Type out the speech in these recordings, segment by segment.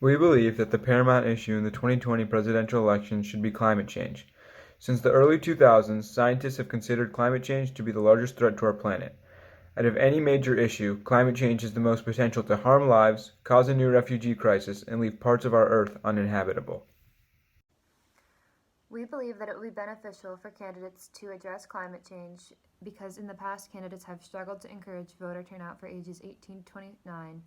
We believe that the paramount issue in the 2020 presidential election should be climate change. Since the early 2000s, scientists have considered climate change to be the largest threat to our planet. Out of any major issue, climate change has the most potential to harm lives, cause a new refugee crisis, and leave parts of our Earth uninhabitable. We believe that it will be beneficial for candidates to address climate change because in the past candidates have struggled to encourage voter turnout for ages 18 to 29,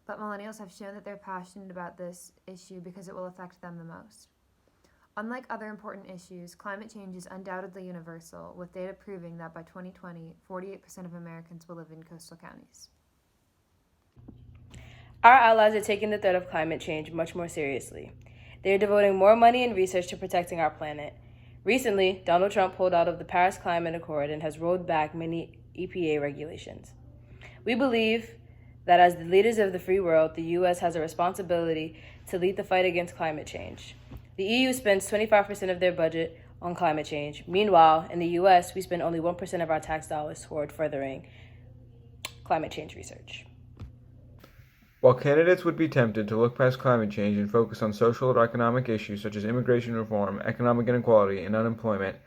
but millennials have shown that they're passionate about this issue because it will affect them the most. Unlike other important issues, climate change is undoubtedly universal, with data proving that by 2020, 48% of Americans will live in coastal counties. Our allies are taking the threat of climate change much more seriously. They are devoting more money and research to protecting our planet. Recently, Donald Trump pulled out of the Paris Climate Accord and has rolled back many EPA regulations. We believe that as the leaders of the free world, the U.S. has a responsibility to lead the fight against climate change. The EU spends 25% of their budget on climate change. Meanwhile, in the U.S., we spend only 1% of our tax dollars toward furthering climate change research. While candidates would be tempted to look past climate change and focus on social or economic issues such as immigration reform, economic inequality, and unemployment,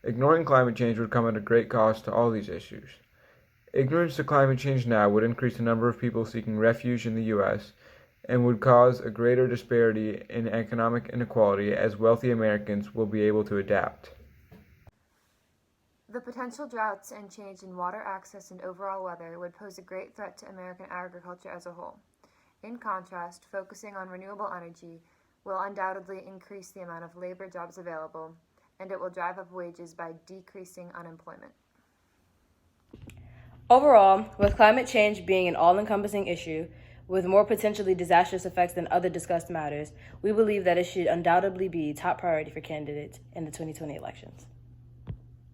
ignoring climate change would come at a great cost to all these issues. Ignorance to climate change now would increase the number of people seeking refuge in the U.S. and would cause a greater disparity in economic inequality as wealthy Americans will be able to adapt. The potential droughts and change in water access and overall weather would pose a great threat to American agriculture as a whole. In contrast, focusing on renewable energy will undoubtedly increase the amount of labor jobs available, and it will drive up wages by decreasing unemployment. Overall, with climate change being an all-encompassing issue with more potentially disastrous effects than other discussed matters, we believe that it should undoubtedly be top priority for candidates in the 2020 elections.